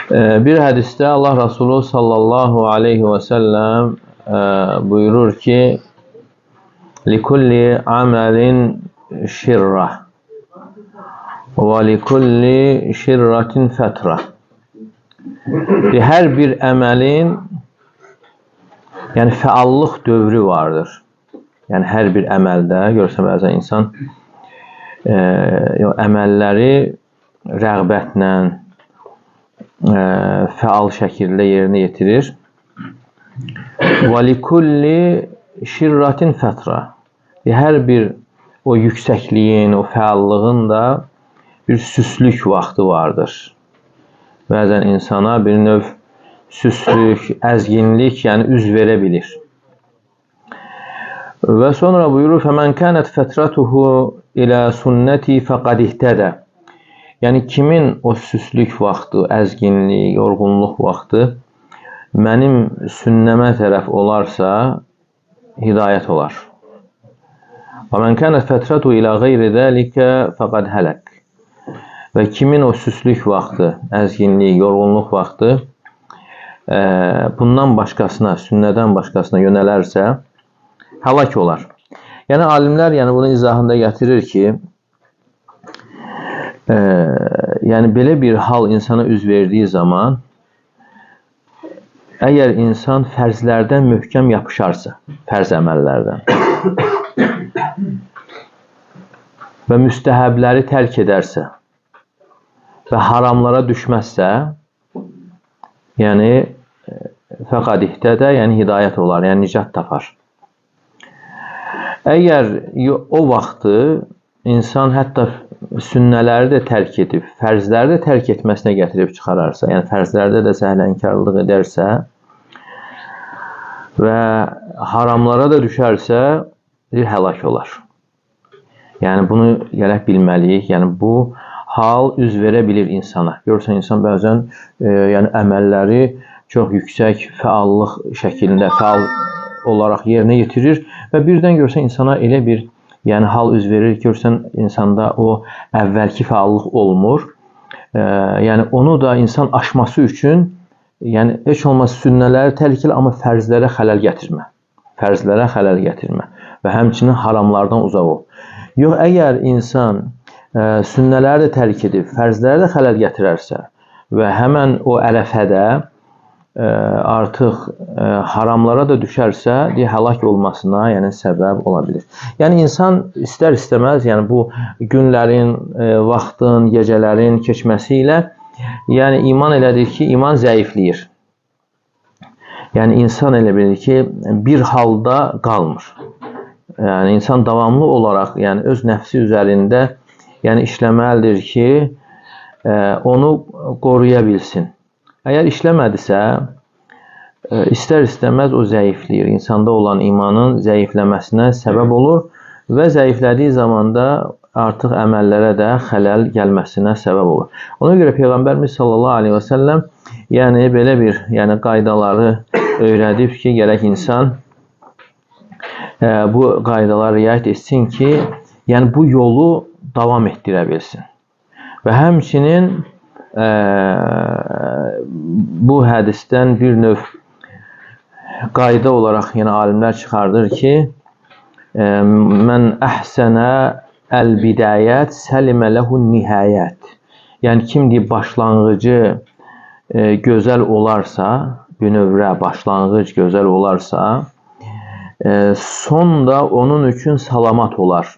Bir hədisdə Allah Resulü sallallahu aleyhi və səlləm buyurur ki, likulli amelin şirrah və likulli şirratin fətrah. Hər bir əməlin fəallıq dövrü vardır. Hər bir əməldə görürsən bəzən insan əməlləri rəğbətlə, fəal şəkildə yerinə yetirir. Və likulli şirratin fətra. Hər bir o yüksəkliyin, o fəallığın da bir süslük vaxtı vardır. Bəzən insana bir növ süslük, əzginlik, üz verə bilir. Və sonra buyurur, فَمَنْ كَانَتْ فَتْرَتُهُ إِلَى سُنَّتِي فَقَدْ اِهْتَدَى. Kimin o süslük vaxtı, əzginlik, yorğunluq vaxtı mənim sünnəmə tərəf olarsa, hidayət olar. وَمَنْ كَانَتْ فَتْرَتُهُ إِلَى غَيْرِ ذَلِكَ فَقَدْ هَلَكَ. Və kimin o süslük vaxtı, əzginlik, yorğunluq vaxtı bundan başqasına, sünnədən başqasına yönələrsə, həlak olar. Alimlər bunun izahında gətirir ki, belə bir hal insana üz verdiyi zaman, əgər insan fərzlərdən möhkəm yapışarsa, fərz əməllərdən və müstəhəbləri tərk edərsə və haramlara düşməzsə, fəqad ihtədə, hidayət olar, nicat tapar. Əgər o vaxtı insan hətta sünnələri də tərk edib, fərzləri də tərk etməsinə gətirib çıxararsa, fərzlərdə də səhlənkarlıq edərsə və haramlara da düşərsə, həlak olar. Bunu gərək bilməliyik. Bu hal üz verə bilir insana. Görürsən, insan bəzən əməlləri çox yüksək fəallıq şəklində, fəal olaraq yerinə yetirir və birdən görürsən insana elə bir hal üz verir, görürsən insanda o əvvəlki fəallıq olmur. Onu da insan aşması üçün, heç olmaz sünnələri tərk elə, amma fərzlərə xələl gətirmə. Fərzlərə xələl gətirmə və həmçinin haramlardan uzaq ol. Yox, əgər insan sünnələri də tərk edib, fərzləri də xələl gətirərsə və həmən o ərəfədə artıq haramlara da düşərsə, həlak olmasına səbəb ola bilir. İnsan istər-istəməz bu günlərin, vaxtın, gecələrin keçməsi ilə iman elədir ki, iman zəifləyir. İnsan elə bilir ki, bir halda qalmır. İnsan davamlı olaraq öz nəfsi üzərində işləməlidir ki, onu qoruya bilsin. Əgər işləmədisə, istər-istəməz o zəifləyir. İnsanda olan imanın zəifləməsinə səbəb olur və zəiflədiyi zamanda artıq əməllərə də xələl gəlməsinə səbəb olur. Ona görə Peyğəmbərimiz sallallahu aleyhi və səlləm belə bir qaydaları öyrədib ki, gərək insan bu qaydalara riayət etsin ki, bu yolu davam etdirə bilsin. Və həmçinin bu hədisdən bir növ qayda olaraq alimlər çıxardır ki, mən əhsənə əl-bidayət səlimə ləhun nihayət. Kim başlanğıcı gözəl olarsa, bünövrə başlanğıc gözəl olarsa, son da onun üçün salamat olar.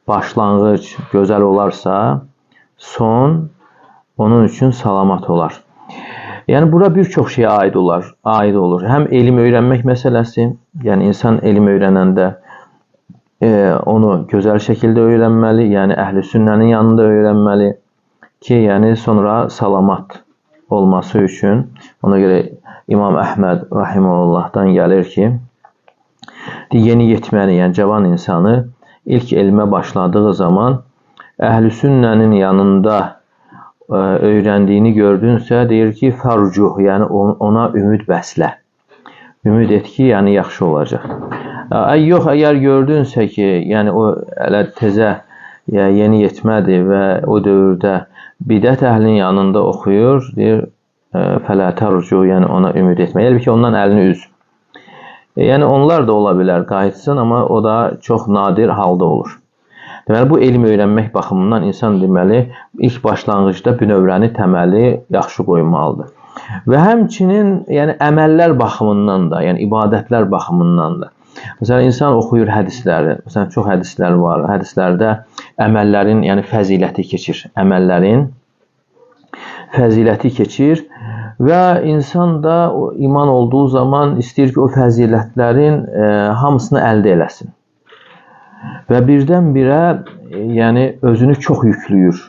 Başlanğıc gözəl olarsa, son onun üçün salamat olar. Bura bir çox şeyə aid olur. Həm elm öyrənmək məsələsi, insan elm öyrənəndə onu gözəl şəkildə öyrənməli, əhl-i sünnənin yanında öyrənməli ki, sonra salamat olması üçün. Ona görə İmam Əhməd rahiməhullahdan gəlir ki, yeni yetməni, cavan insanı ilk elmə başladığı zaman əhl-i sünnənin yanında öyrəndiyini gördünsə, deyir ki, fərcuh, ona ümid bəslə. Ümid et ki, yaxşı olacaq. Yox, əgər gördünsə ki, o hələ təzə yeni yetmədir və o dövrdə bidət əhlinin yanında oxuyur, deyir, fələ tərcu, yəni ona ümid etmək. Əlbəttə ki, ondan əlini üz. Yəni onlar da ola bilər qayıtsın, amma o da çox nadir halda olur. Deməli, bu elm öyrənmək baxımından insan deməli, ilk başlanğıcda bünövrəni təməli yaxşı qoymalıdır. Və həmçinin yəni, əməllər baxımından da, yəni ibadətlər baxımından da. Məsələn, insan oxuyur hədisləri, məsələn, çox hədislər var. Hədislərdə əməllərin, yəni fəziləti keçir. Əməllərin fəziləti keçir və insan da iman olduğu zaman istəyir ki, o fəzilətlərin hamısını əldə eləsin. Və birdən-birə yəni, özünü çox yüklüyür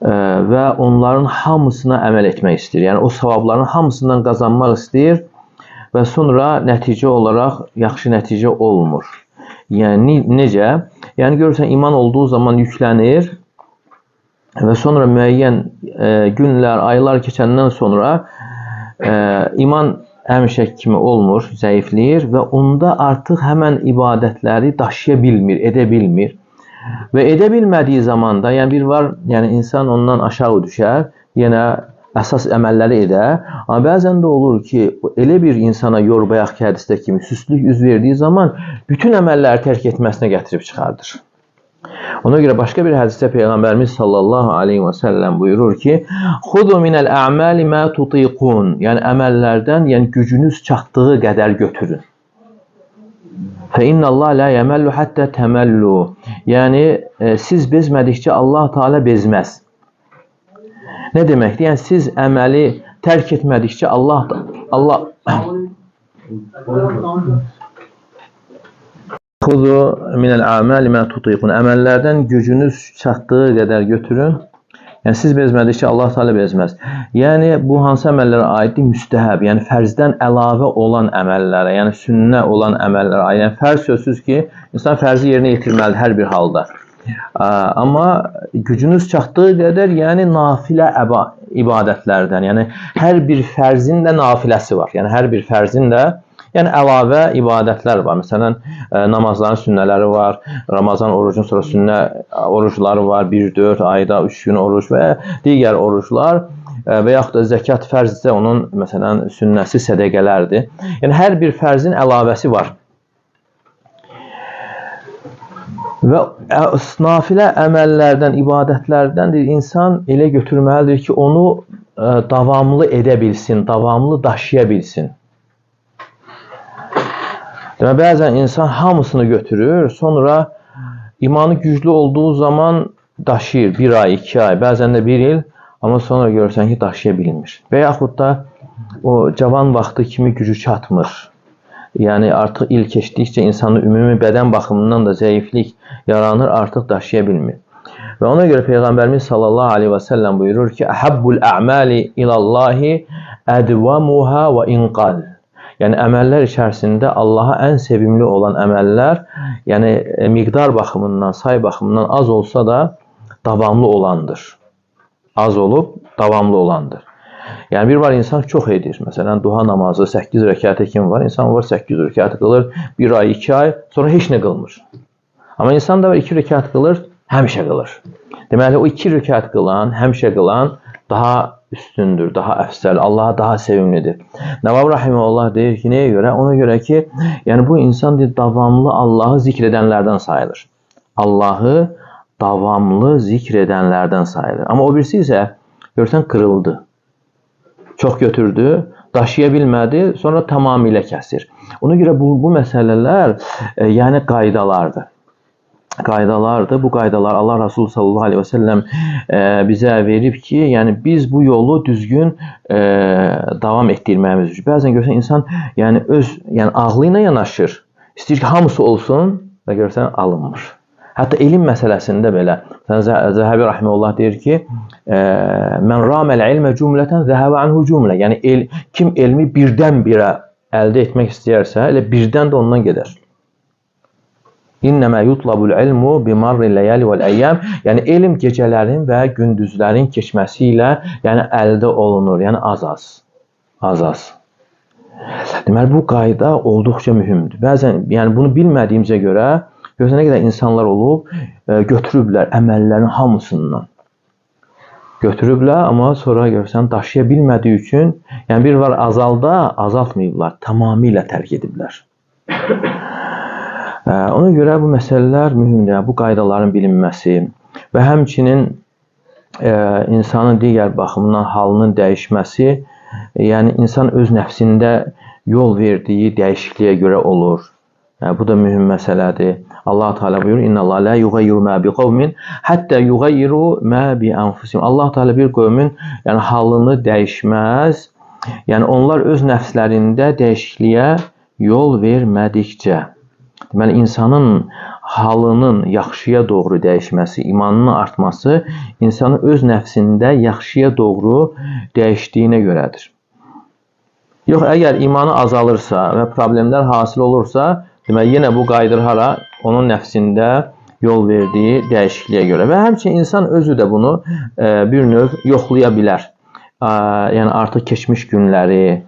və onların hamısına əməl etmək istəyir. Yəni, o savabların hamısından qazanmaq istəyir və sonra nəticə olaraq yaxşı nəticə olmur. Yəni, necə? Yəni, görürsən, iman olduğu zaman yüklənir və sonra müəyyən günlər, aylar keçəndən sonra iman həmişə kimi olmur, zəifləyir və onda artıq həmən ibadətləri daşıya bilmir, edə bilmir. Və edə bilmədiyi zamanda, yəni bir var, yəni insan ondan aşağı düşər, yenə əsas əməlləri edər. Amma bəzən də olur ki, elə bir insana yorbayaq ki, hədisdə kimi süstlük üz verdiyi zaman bütün əməlləri tərk etməsinə gətirib çıxardır. Ona görə başqa bir hədisdə Peyğəmbərimiz sallallahu aleyhi və səlləm buyurur ki, "Xudu minəl a'mali ma tutiqun." Yəni əməllərdən, yəni gücünüz çatdığı qədər götürün. "Fe innallaha la yamallu hatta tamallu." Yəni siz bezmədikcə Allah Teala bezməz. Nə deməkdir? Yəni siz əməli tərk etmədikcə Allah Xudu minəl a'mali ma tutiqun. Əməllərdən gücünüz çatdığı qədər götürün. Yəni siz bezmədikcə Allah Teala bezməz. Yəni bu hansı əməllərə aiddir? Müstəhəb, yəni fərzdən əlavə olan əməllərə, yəni sünnə olan əməllərə. Yəni fərz sözsüz ki, insan fərzi yerinə yetirməlidir hər bir halda. Amma gücünüz çatdığı qədər, yəni nafilə ibadətlərdən, yəni hər bir fərzin də nafiləsi var. Yəni hər bir fərzin də yəni əlavə ibadətlər var. Məsələn, namazların sünnələri var, Ramazan orucun sonra sünnə orucları var, 1-4 ayda 3 gün oruc və digər oruclar və yaxud da zəkat fərzdirsə onun məsələn sünnəsi sədəqələrdir. Yəni hər bir fərzin əlavəsi var. Və nafilə əməllərdən, ibadətlərdən insan elə götürməlidir ki, onu davamlı edə bilsin, davamlı daşıya bilsin. Demək, bəzən insan hamısını götürür, sonra imanı güclü olduğu zaman daşıyır 1 ay, 2 ay, bəzən də 1 il, amma sonra görürsən ki, daşıya bilmir. Və yaxud da o cavan vaxtı kimi gücü çatmır. Yəni artıq il keçdikcə insanın ümumi bədən baxımından da zəiflik yaranır, artıq daşıya bilmir. Və ona görə Peyğəmbərimiz sallallahu aleyhi və səlləm buyurur ki, "Əhabbul a'mali ilallahi ədvamuha və inqal." Yəni əməllər içərisində Allaha ən sevimli olan əməllər, yəni miqdar baxımından, say baxımından az olsa da davamlı olandır. Az olub, davamlı olandır. Yəni bir var insan çox edir. Məsələn, duha namazı 8 rəkətə kimi var. İnsan var 8 rəkət qılır, 1 ay, 2 ay, sonra heç nə qılmır. Amma insan da var 2 rəkət qılır, həmişə qılır. Deməli, o 2 rəkət qılan, həmişə qılan daha üstündür, daha əfsəl, Allaha daha sevimlidir. Nəvavi Rahiməhullah deyir ki, nəyə görə? Ona görə ki, yəni bu insan davamlı Allahı zikr edənlərdən sayılır. Allahı davamlı zikr edənlərdən sayılır. Amma o birisi isə, görsən, qırıldı. Çox götürdü, daşıya bilmədi, sonra tamamilə kəsir. Ona görə bu məsələlər, yəni qaydalardır. Qaydalardır. Bu qaydalar Allah Resulü sallallahu aleyhi və səlləm bizə verib ki, yəni biz bu yolu düzgün davam etdirməyimiz üçün. Bəzən görsən insan yəni öz ağlı ilə yanaşır. İstəyir ki, hamısı olsun və görsən alınmır. Hətta elm məsələsində belə Zəhəbi Rahiməhullah deyir ki, "Mən raməl ilmə cümlətən zəhəbə anhu cümlə." Yəni kim elmi birdən-birə əldə etmək istəyərsə, elə birdən də ondan gedər. İnnəmə yutlabul ilmu bimarril ləyali vəl əyyam. Yəni elm gecələrin və gündüzlərin keçməsi ilə yəni əldə olunur. Yəni az. Deməli bu qayda olduqca mühümdür. Bəzən yəni bunu bilmədiyimizə görə görsən nə qədər insanlar olub götürüblər əməllərin hamısından. götürüblər, amma sonra görsən daşıya bilmədiyi üçün, yəni bir var azalda, azaltmayıblar, tamamilə tərk ediblər. Ona görə bu məsələlər mühümdür, bu qaydaların bilinməsi və həmçinin insanın digər baxımından halının dəyişməsi, yəni insan öz nəfsində yol verdiyi dəyişikliyə görə olur. Bu da mühüm məsələdir. Allah Teala buyurur: "İnnallah la yughayyiru ma biqavmin hatta yughayyiru ma bi anfusihim." Allah Teala bir qövmün yəni halını dəyişməz. Yəni onlar öz nəfslərində dəyişikliyə yol vermədikcə. Deməli insanın halının yaxşıya doğru dəyişməsi, imanının artması insanın öz nəfsində yaxşıya doğru dəyişdiyinə görədir. Yox, əgər imanı azalırsa və problemlər hasil olursa, deməli yenə bu qayıdır hara? Onun nəfsində yol verdiyi dəyişikliyə görə. Və həmçinin insan özü də bunu bir növ yoxlaya bilər. Yəni artıq keçmiş günləri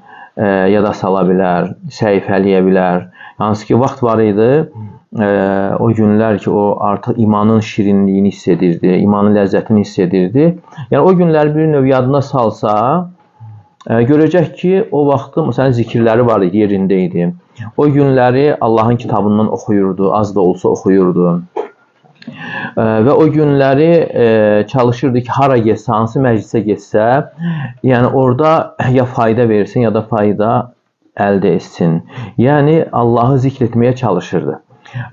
yada sala bilər, səhifələyə bilər. Hansı ki vaxt var idi, o günlər ki o artıq imanın şirinliyini hiss edirdi, imanın ləzzətini hiss edirdi. Yəni o günləri bir növ yadına salsa, görəcək ki o vaxtı məsələn zikirləri var idi, yerində idi. O günləri Allahın kitabından oxuyurdu, az da olsa oxuyurdu. Və o günləri çalışırdı ki, hara getsə, hansı məclisə getsə, yəni orada ya fayda versin, ya da fayda əldə etsin. Yəni Allahı zikr etməyə çalışırdı.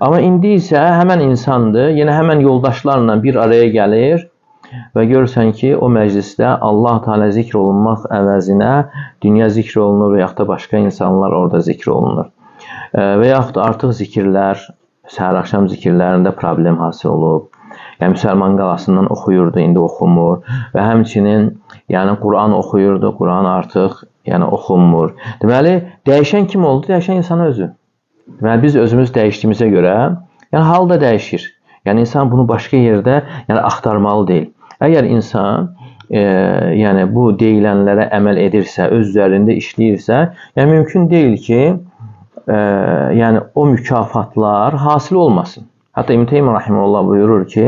Amma indi isə həmən insandır, yenə həmən yoldaşlarla bir araya gəlir və görürsən ki, o məclisdə Allah Teala zikr olunmaq əvəzinə dünya zikr olunur və yaxud da başqa insanlar orada zikr olunur. Və yaxud da artıq zikirlər, səhər-axşam zikirlərində problem hasil olub. Yəni müsəlman qalasından oxuyurdu, indi oxumur. Və həmçinin yəni Quran oxuyurdu, Quran artıq yəni oxunmur. Deməli, dəyişən kim oldu? Dəyişən insan özü. Deməli, biz özümüz dəyişdiyimizə görə, yəni hal da dəyişir. Yəni insan bunu başqa yerdə yəni axtarmalı deyil. Əgər insan yəni bu deyilənlərə əməl edirsə, öz üzərində işləyirsə, yəni mümkün deyil ki, yəni o mükafatlar hasil olmasın. Hətta İbn Teymiyyə rahimehullah buyurur ki,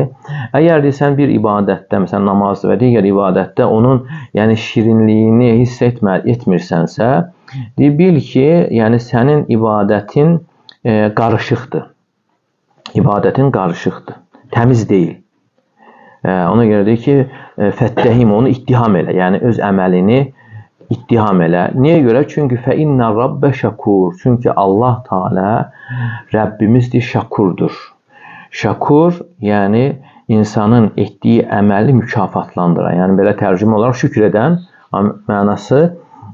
əgər desən bir ibadətdə, məsələn namazda və digər ibadətdə onun yəni şirinliyini hiss etmirsənsə, bil ki, yəni sənin ibadətin qarışıqdır. İbadətin qarışıqdır, təmiz deyil. Ona görə deyir ki, fəttəhim, onu ittiham elə, yəni öz əməlini ittiham elə. Niyə görə? Çünki fəinnə rabbə şəkur. Çünki Allah Teala Rəbbimizdir, şəkurdur. Şəkur, yəni insanın etdiyi əməli mükafatlandıran. Yəni belə tərcümə olaraq şükür edən mənası,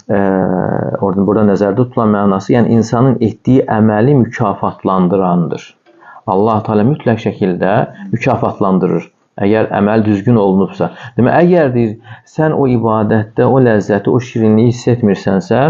burada nəzərdə tutulan mənası, yəni insanın etdiyi əməli mükafatlandırandır. Allah Teala mütləq şəkildə mükafatlandırır. Əgər əməl düzgün olunubsa. Demək, əgər deyir, sən o ibadətdə o ləzzəti, o şirinliyi hiss etmirsənsə,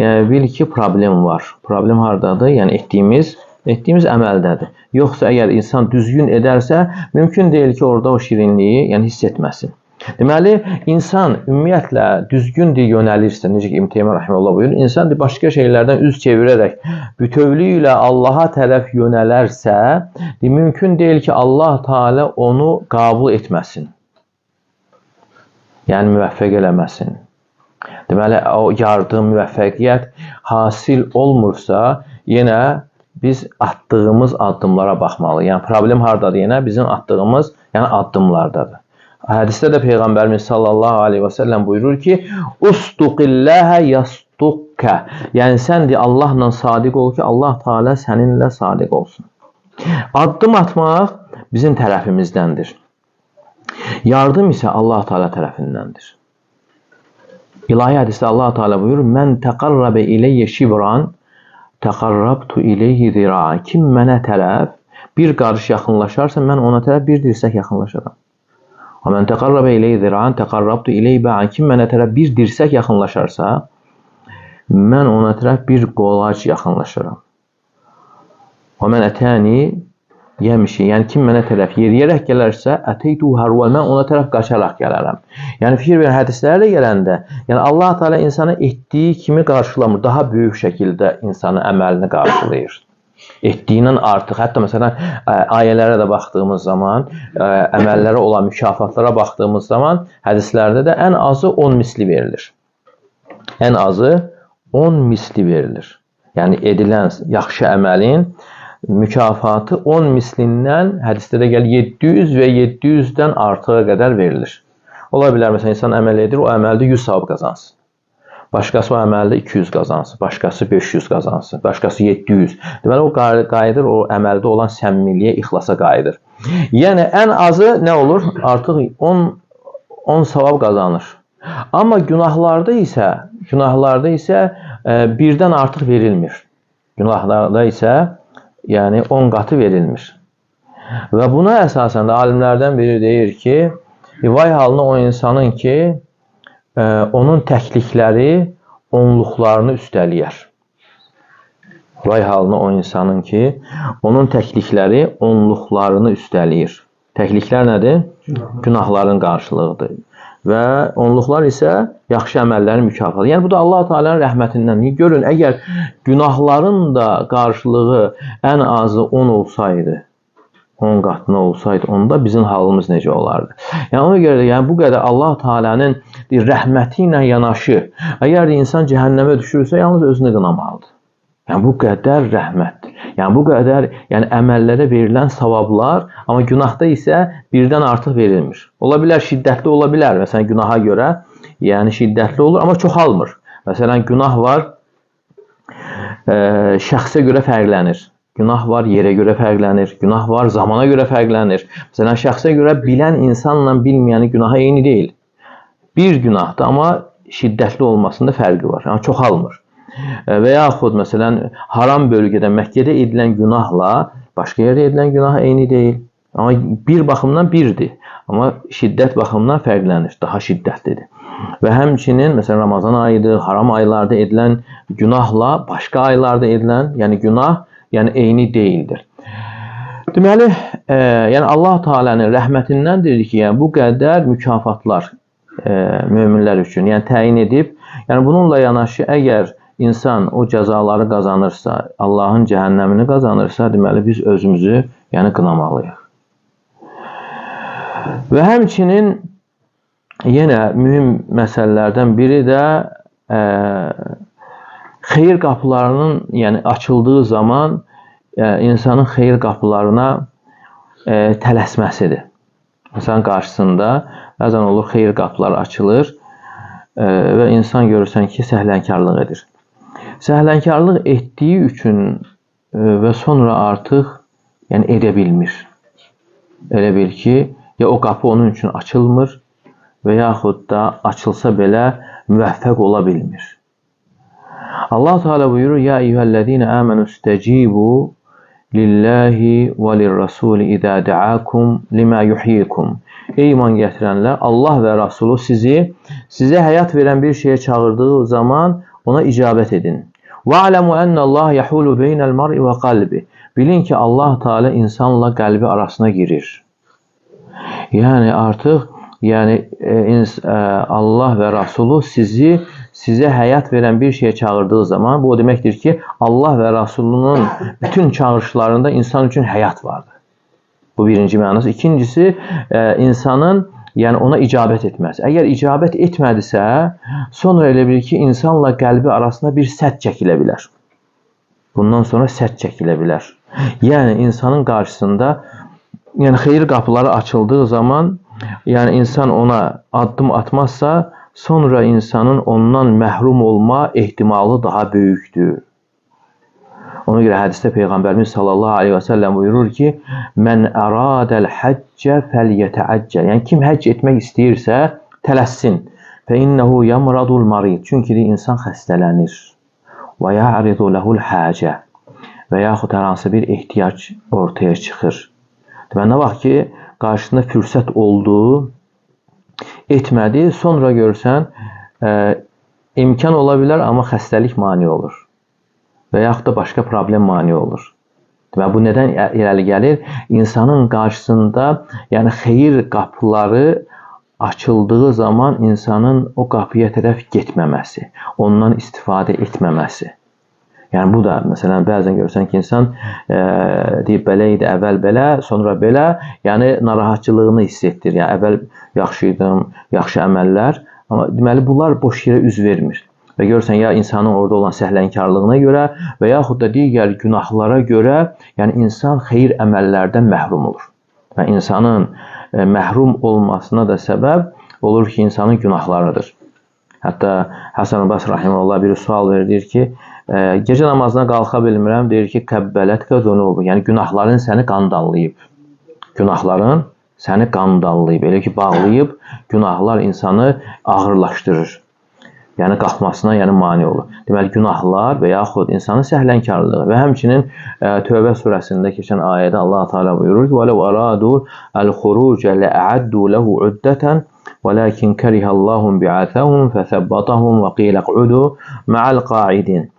yəni bil ki, problem var. Problem haradadır? Yəni etdiyimiz əməldədir. Yoxsa əgər insan düzgün edərsə, mümkün deyil ki, orada o şirinliyi yəni hiss etməsin. Deməli, insan ümumiyyətlə düzgün yönəlirsə, necə ki İbn Teymiyyə rahimehullah buyurur, insan başqa şeylərdən üz çevirərək bütövlüyü ilə Allaha tərəf yönələrsə, mümkün deyil ki, Allah Teala onu qəbul etməsin. Yəni müvəffəq eləməsin. Deməli, o yardım, müvəffəqiyyət hasil olmursa, yenə biz atdığımız addımlara baxmalıyıq. Yəni problem hardadır? Yenə bizim atdığımız addımlardadır. Hədisdə də Peyğəmbərimiz sallallahu aleyhi və səlləm buyurur ki, "Ustuqilləhə yastuqqə." Yəni sən de Allahla sadiq ol ki, Allah Teala səninlə sadiq olsun. Addım atmaq bizim tərəfimizdəndir. Yardım isə Allah Teala tərəfindəndir. İlahi hədisdə Allah Teala buyurur: "Mən təqarrabə ileyyə şibran, təqarrabtu ileyhi zira." Kim mənə tərəf bir qarış yaxınlaşarsa, mən ona tərəf bir dirsək yaxınlaşaram. Mən təqarrabə ileyhi ziran, təqarrabtu ileyhi ba'an. Kim mənə tərəf bir dirsək yaxınlaşarsa, mən ona tərəf bir qolac yaxınlaşaram. Mən ətəni yemişi, yəni kim mənə tərəf yeriyərək gələrsə, əteytu harva, mən ona tərəf qaçaraq gələrəm. Yəni fikir verin, hədislərlə gələndə, yəni Allah Teala insanı etdiyi kimi qarşılamır, daha böyük şəkildə insanın əməlini qarşılayır. Etdiyindən artıq, hətta məsələn ayələrə də baxdığımız zaman, əməllərə olan mükafatlara baxdığımız zaman hədislərdə də ən azı 10 misli verilir. Ən azı 10 misli verilir. Yəni edilən yaxşı əməlin mükafatı 10 mislindən hədisdə də gəlir 700 və 700-dən artığa qədər verilir. Ola bilər məsələn insan əməl edir, o əməldə 100 savab qazansın. Başqası o əməldə 200 qazansın, başqası 500 qazansın, başqası 700. Deməli o qayıdır, o əməldə olan səmmiliyə, ixlasa qayıdır. Yəni ən azı nə olur? Artıq 10 savab qazanır. Amma günahlarda isə birdən artıq verilmir. Günahlarda isə yəni 10 qatı verilmir. Və buna əsasən də alimlərdən biri deyir ki, vay halına o insanın ki, onun təklikləri onluqlarını üstələyər. Vay halına o insanın ki, onun təklikləri onluqlarını üstələyir. Təkliklər nədir? Günahların qarşılığıdır. Və onluqlar isə yaxşı əməllərin mükafatı. Yəni bu da Allah Teala'nın rəhmətindən. Görün, əgər günahların da qarşılığı ən azı 10 olsaydı, 10 qatına olsaydı, onda bizim halımız necə olardı? Yəni ona görə də bu qədər Allah Teala'nın rəhməti ilə yanaşı, əgər insan cəhənnəmə düşürsə, yalnız özünü qınamalıdır. Yəni bu qədər rəhmət. Yəni bu qədər əməllərə verilən savablar, amma günahda isə birdən artıq verilmir. Ola bilər şiddətli ola bilər. Məsələn günaha görə, yəni şiddətli olur, amma çoxalmır. Məsələn günah var, şəxsə görə fərqlənir. Günah var, yerə görə fərqlənir. Günah var, zamana görə fərqlənir. Məsələn, şəxsə görə bilən insanla bilməyəni günaha eyni deyil. Bir günahda, amma şiddətli olmasında fərqi var. Yəni, çoxalmır. Və yaxud, məsələn, haram bölgədə, Məkkədə edilən günahla başqa yerdə edilən günah eyni deyil. Amma bir baxımdan birdir. Amma şiddət baxımından fərqlənir. Daha şiddətlidir. Və həmçinin, məsələn, Ramazan ayıdır, haram aylarda edilən günahla başqa aylarda edilən, yəni günah, yəni eyni deyildir. Deməli, Allah Teala'nın rəhmətindəndir ki, bu qədər mükafatlar möminlər üçün təyin edib. Yəni bununla yanaşı, əgər insan o cəzaları qazanırsa, Allahın cəhənnəmini qazanırsa, deməli biz özümüzü qınamalıyıq. Və həmçinin yenə mühüm məsələlərdən biri də xeyir qapılarının açıldığı zaman insanın xeyir qapılarına tələsməsidir. İnsanın qarşısında bəzən olur xeyir qapıları açılır və insan görürsən ki, səhlənkarlıq edir. Səhlənkarlıq etdiyi üçün və sonra artıq edə bilmir. Elə bil ki, ya o qapı onun üçün açılmır və yaxud da açılsa belə müvəffəq ola bilmir. Allah Teala buyurur: "Ya eyyuhellezine amenu istecibu lillahi ve lirrasuli idza da'akum lima yuhyikum." Ey iman gətirənlər, Allah və Rasulü sizə həyat verən bir şeyə çağırdığı zaman ona icabət edin. وَعْلَمُ أَنَّ اللّٰهَ يَحُولُ بَيْنَ الْمَرْءِ وَقَلْبِ. Bilin ki, Allah Teala insanla qəlbi arasına girir. Yəni artıq Allah və Rasulü sizə həyat verən bir şeyə çağırdığı zaman, bu o deməkdir ki, Allah və Rasulunun bütün çağırışlarında insan üçün həyat vardır. Bu birinci mənası. İkincisi, insanın ona icabət etməz. Əgər icabət etmədisə, sonra elə bilir ki, insanla qəlbi arasında bir sədd çəkilə bilər. Bundan sonra sədd çəkilə bilər. Yəni, insanın qarşısında xeyir qapıları açıldığı zaman, insan ona addım atmazsa, sonra insanın ondan məhrum olma ehtimalı daha böyükdür. Ona görə hədisdə Peyğəmbərimiz sallallahu aleyhi və səlləm buyurur ki, "Mən əradəl həccə fəlyətəəccəl." Yəni, kim həcc etmək istəyirsə, tələssin. "Fəinnəhu yamradul marid." Çünki insan xəstələnir. "Və ya'ridu lehul həcə." Və yaxud hər hansı bir ehtiyac ortaya çıxır. Deməli, nə vaxt ki, qarşısında fürsət oldu, etmədi, sonra görürsən, imkan ola bilər, amma xəstəlik mane olur. Və yaxud da başqa problem mane olur. Və bu nədən irəli gəlir? İnsanın qarşısında xeyir qapıları açıldığı zaman insanın o qapıya tərəf getməməsi, ondan istifadə etməməsi. Yəni bu da məsələn bəzən görürsən ki, insan deyib belə idi, əvvəl belə, sonra belə, yəni narahatçılığını hiss etdir. Yəni əvvəl yaxşı idim, yaxşı əməllər, amma deməli bunlar boş yerə üz vermir. Və görürsən ya insanın orada olan səhlənkarlığına görə və yaxud da digər günahlara görə, yəni insan xeyir əməllərdən məhrum olur. Və insanın məhrum olmasına da səbəb olur ki, insanın günahlarıdır. Hətta Həsən Basri rahimehullah bir sual verir ki, gecə namazına qalxa bilmirəm, deyir ki, qəbbələtkə zunubu, yəni günahların səni qandallayıb. Günahların səni qandallayıb, elə ki, bağlayıb, günahlar insanı ağırlaşdırır. Yəni qalxmasına yəni mane olur. Deməli günahlar və yaxud insanın səhlənkarlığı və həmçinin Tövbə surəsində keçən ayədə Allah Teala buyurur ki: "Və ləv aradu el-xuruc la'addu lehu uddatan, velakin kerihallahum bi'athahum fesabbatahum və qila qudu ma'al qa'idin."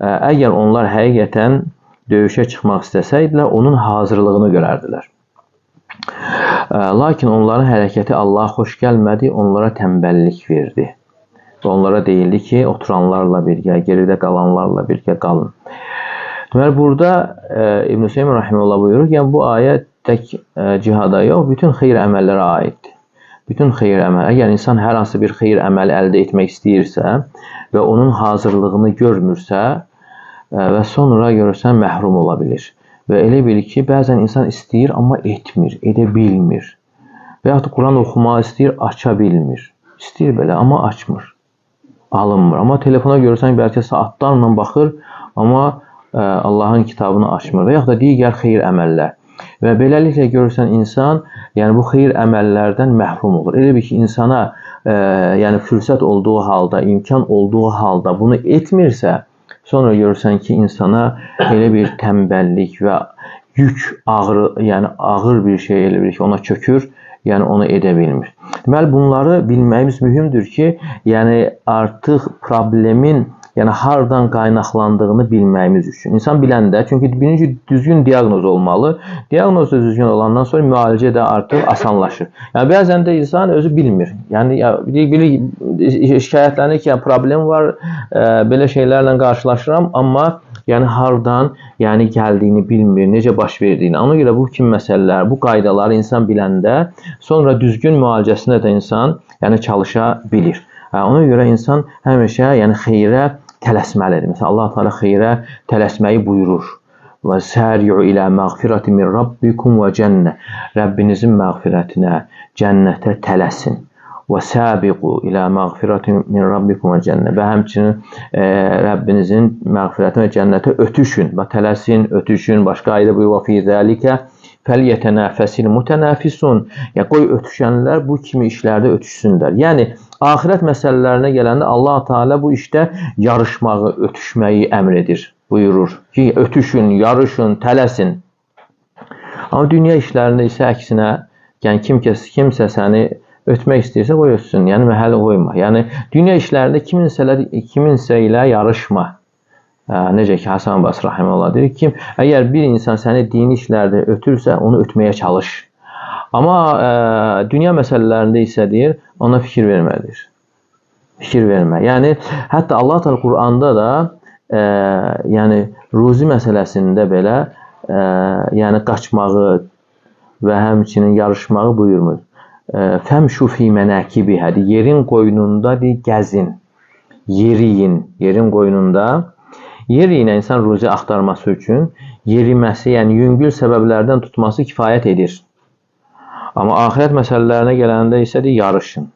Əgər onlar həqiqətən döyüşə çıxmaq istəsəydilər, onun hazırlığını görərdilər. Lakin onların hərəkəti Allaha xoş gəlmədi, onlara tənbəllik verdi. Və onlara deyildi ki, oturanlarla birgə, geridə qalanlarla birgə qalın. Deməli, burada İbn Hüseyin rahimehullah buyurur ki, yəni, bu ayə tək cihada yox, bütün xeyir əməllərə aiddir. Bütün xeyir əməl. Əgər insan hər hansı bir xeyir əməli əldə etmək istəyirsə və onun hazırlığını görmürsə və sonra görürsən məhrum ola bilir. Və elə bilir ki, bəzən insan istəyir, amma etmir, edə bilmir. Və yaxud Quran oxumaq istəyir, aça bilmir. İstəyir belə, amma açmır. Alınmır. Amma telefona görürsən bəlkə saatlarla baxır, amma Allahın kitabını açmır və yaxud da digər xeyir əməllər. Və beləliklə görürsən insan, yəni bu xeyir əməllərdən məhrum olur. Elə bir ki, insana yəni fürsət olduğu halda, imkan olduğu halda bunu etmirsə, sonra görürsən ki, insana elə bir tənbəllik və yük yəni ağır bir şey elə bir ki, ona çökür, yəni onu edə bilmir. Deməli, bunları bilməyimiz mühümdür ki, yəni artıq problemin yəni hardan qaynaqlandığını bilməyimiz üçün. İnsan biləndə, çünki birinci düzgün diaqnoz olmalı. Diaqnoz da düzgün olandan sonra müalicə də artıq asanlaşır. Yəni bəzən də insan özü bilmir. Yəni şikayətlənir ki, yəni, problem var, belə şeylərlə qarşılaşıram, amma yəni hardan yəni gəldiyini bilmir, necə baş verdiyini. Ona görə bu kimi məsələlər, bu qaydaları insan biləndə, sonra düzgün müalicəsində də insan yəni çalışa bilir. Ona görə insan həmişə yəni xeyrə tələsməlidir. Məsələn, Allah Teala xeyrə tələsməyi buyurur. Və səri'u ilə məğfirəti min rabbikum və cənnə. Rəbbinizin məğfirətinə, cənnətə tələsin. Və səbiqu ilə məğfirəti min rabbikum və cənnə. Və həmçinin Rəbbinizin məğfirətinə və cənnətə ötüşün. Və tələsin, ötüşün. Başqa ayda buyur, və fi zəlikə fəlyətənəfəsil mütənəfisun. Yəni, qoy ötüşənlər bu kimi işlərdə ötüşsünlər. Yəni, axirət məsələlərinə gələndə Allah Teala bu işdə yarışmağı, ötüşməyi əmr edir, buyurur ki, ötüşün, yarışın, tələsin. Amma dünya işlərində isə əksinə, yəni kimsə səni ötmək istəyirsə qoy ötsün, yəni məhəl qoyma. Yəni dünya işlərində kiminsə ilə yarışma. Necə ki, Həsən Basri rahimehullah deyir ki, əgər bir insan səni dini işlərdə ötürsə, onu ötməyə çalış. Amma dünya məsələlərində isə deyir, ona fikir verməlidir. Fikir vermə. Yəni, hətta Allah Teala Quranda da yəni, ruzi məsələsində belə yəni, qaçmağı və həmçinin yarışmağı buyurmur. Fəmşu fi mənəkibihə, yerin qoynunda gəzin, yeriyin, yerin qoynunda. Yeri ilə insan ruzi axtarması üçün yeriməsi, yəni yüngül səbəblərdən tutması kifayət edir. Amma axirət məsələlərinə gələndə isə yarışın,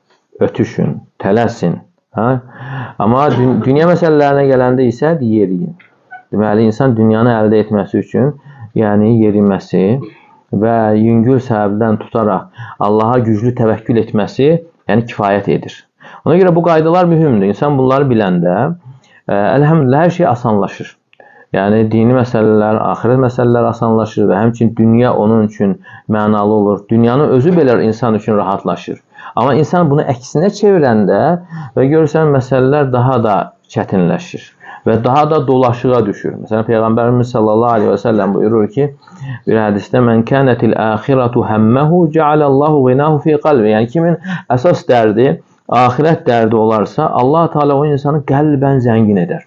ötüşün, tələsin. Amma dünya məsələlərinə gələndə isə yeriyin. Deməli, insan dünyanı əldə etməsi üçün yəni yeriməsi və yüngül səbəbdən tutaraq Allaha güclü təvəkkül etməsi yəni kifayət edir. Ona görə bu qaydalar mühümdür. İnsan bunları biləndə əlhəmdülillah hər şey asanlaşır. Yəni dini məsələlər, axirət məsələlər asanlaşır və həmçinin dünya onun üçün mənalı olur. Dünyanın özü belə insan üçün rahatlaşır. Amma insan bunu əksinə çevirəndə və görürsən məsələlər daha da çətinləşir və daha da dolaşığa düşür. Məsələn, Peyğəmbərimiz sallallahu aleyhi və səlləm buyurur ki, bir hədisdə, mən kənətil əxirətu həmməhu cəalallahu qinahu fi qalbi. Yəni, kimin əsas dərdi, axirət dərdi olarsa, Allah Teala o insanı qəlbən zəngin edər.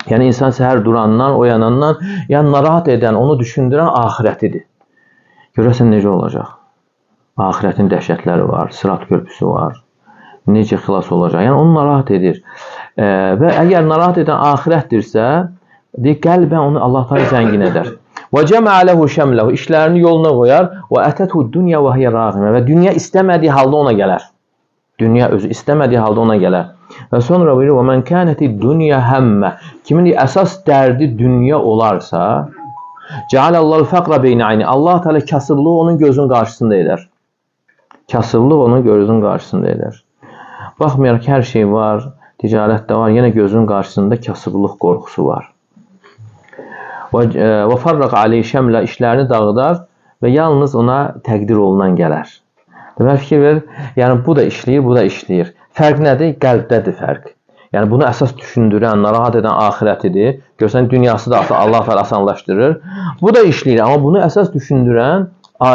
Yəni insan səhər durandan, oyanandan, yəni narahat edən, onu düşündürən axirətidir. Görəsən necə olacaq? Axirətin dəhşətləri var, Sırat körpüsü var. Necə xilas olacaq? Yəni onu narahat edir. Və əgər narahat edən axirətdirsə, qəlbən onu Allah Teala zəngin edər. Və cəmə ləhu şəmləhu, işlərini yoluna qoyar. Və ətəthu dünya və hiyə rağimə, və dünya istəmədiyi halda ona gələr. Dünya özü istəmədiyi halda ona gələr. Və sonra buyurur, və mən kənəti dünya həmmə, kimin əsas dərdi dünya olarsa, cəaləllahul fəqra beynə ayni, Allah Teala kasıblığı onun gözünün qarşısında edər. Kasıblıq onun gözünün qarşısında edər. Baxmayaraq ki, hər şey var, ticarətdə var, yenə gözünün qarşısında kasıblıq qorxusu var. Və farraq aleyh şəmlə, işlərini dağıdar və yalnız ona təqdir olunan gələr. Demək fikir verir, yəni bu da işləyir, bu da işləyir. Fərq nədir? Qəlbdədir fərq. Yəni bunu əsas düşündürən, narahat edən axirətidir. Görsən dünyası da Allah Teala asanlaşdırır. Bu da işləyir, amma bunu əsas düşündürən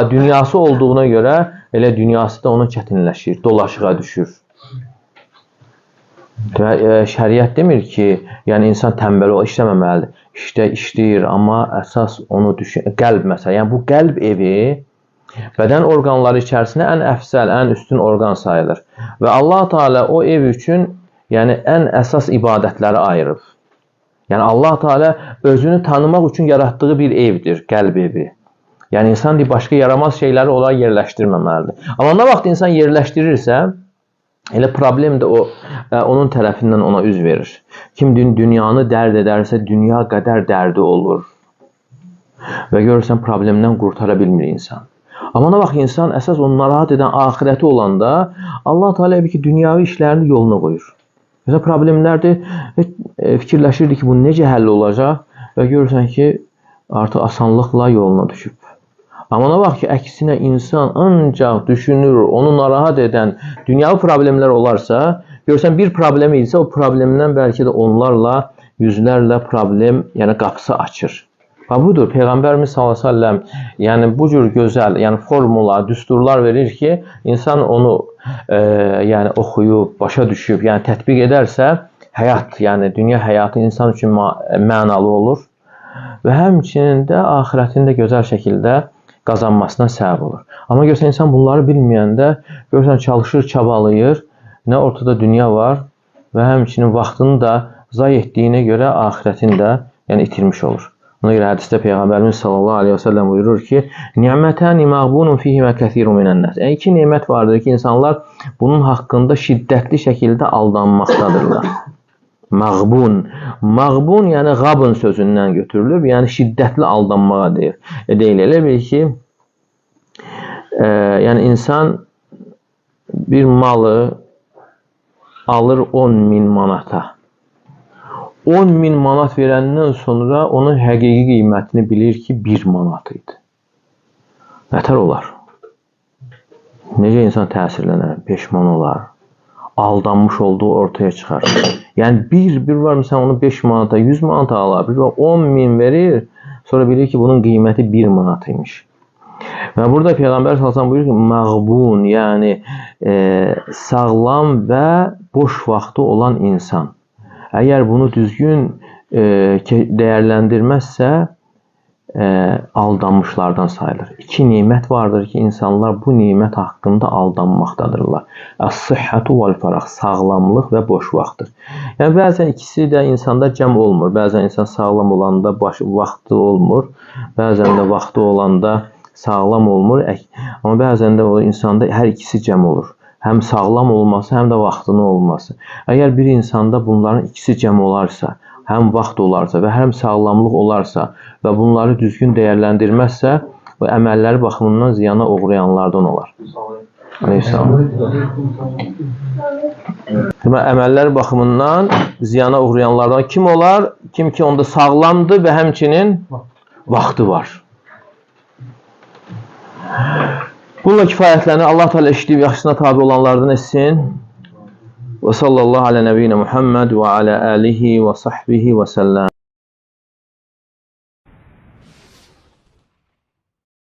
dünyası olduğuna görə elə dünyası da onun çətinləşir, dolaşığa düşür. Şəriət demir ki, yəni insan tənbəl ol, işləməməlidir. İşləyir, amma əsas onu qəlb məsələ. Yəni bu qəlb evi bədən orqanları içərisində ən əfsəl, ən üstün orqan sayılır. Və Allah Teala o ev üçün yəni ən əsas ibadətləri ayırıb. Yəni Allah Teala özünü tanımaq üçün yaratdığı bir evdir, qəlb evi. Yəni insan başqa yaramaz şeyləri onlara yerləşdirməməlidir. Amma nə vaxt insan yerləşdirirsə, elə problem də onun tərəfindən ona üz verir. Kim dünyanı dərd edərsə, dünya qədər dərdi olur. Və görürsən, problemdən qurtara bilmir insan. Amma nə vaxt insan əsas onu narahat edən axirəti olanda, Allah Teala ki, dünyavi işlərini yoluna qoyur. Mesela problemlərdir, fikirləşirdik ki, bu necə həll olacaq və görürsən ki, artıq asanlıqla yoluna düşüb. Amma nə vaxt ki, əksinə insan ancaq düşünür, onu narahat edən dünyavi problemlər olarsa, görürsən bir problem isə o problemdən bəlkə də onlarla, yüzlərlə problem, yəni qapısı açır. Və budur, Peyğəmbərimiz s.ə.v yəni bu cür gözəl, yəni formula, düsturlar verir ki, insan onu yəni oxuyub, başa düşüb, yəni tətbiq edərsə, həyat, yəni dünya həyatı insan üçün mənalı olur və həmçinin də axirətin də gözəl şəkildə qazanmasına səbəb olur. Amma görürsən, insan bunları bilməyəndə, görürsən, çalışır, çabalayır, nə ortada dünya var və həmçinin vaxtını da zay etdiyinə görə axirətini də yəni itirmiş olur. Ona görə hədisdə Peyğəmbərimiz sallallahu aleyhi və səlləm buyurur ki, Ni'mətəni məğbunun fihimə kəsirun minənnəs. Yəni, iki nemət vardır ki, insanlar bunun haqqında şiddətli şəkildə aldanmaqdadırlar. Məğbun. Məğbun, yəni qabın sözündən götürülür, yəni şiddətli aldanmağa deyir. Deyil, elə bil ki, yəni insan bir malı alır 10.000 manata. 10.000 manat verəndən sonra onun həqiqi qiymətini bilir ki, 1 manat idi. Nətər olar? Necə insan təsirlənər? Peşman olar. Aldanmış olduğu ortaya çıxar. Yəni bir var mı, sən onu 5 manata, 100 manata alar, 10.000 verir, sonra bilir ki, bunun qiyməti 1 manat imiş. Və burada Peyğəmbər s.ə.v buyurur ki, məğbun, yəni sağlam və boş vaxtı olan insan. Əgər bunu düzgün dəyərləndirməzsə, aldanmışlardan sayılır. İki nimət vardır ki, insanlar bu nimət haqqında aldanmaqdadırlar. Əs-sihhatu vəl-fəraq, sağlamlıq və boş vaxtdır. Yəni, bəzən ikisi də insanda cəm olmur. Bəzən insan sağlam olanda vaxtı olmur. Bəzən də vaxtı olanda sağlam olmur. Amma bəzən də o insanda hər ikisi cəm olur. Həm sağlam olması, həm də vaxtının olması. Əgər bir insanda bunların ikisi cəm olarsa, həm vaxt olarsa və həm sağlamlıq olarsa və bunları düzgün dəyərləndirməzsə, o əməlləri baxımından ziyana uğrayanlardan olar. Aleyhisselam. Əməlləri baxımından ziyana uğrayanlardan kim olar? Kim ki onda sağlamdır və həmçinin vaxtı var. Bununla kifayətlənir. Allah Teala eşidib yaxşısına tabi olanlardan etsin. Və sallallahu alə nəbiyyinə Muhammed və alə alihi və sahbihi və səlləm.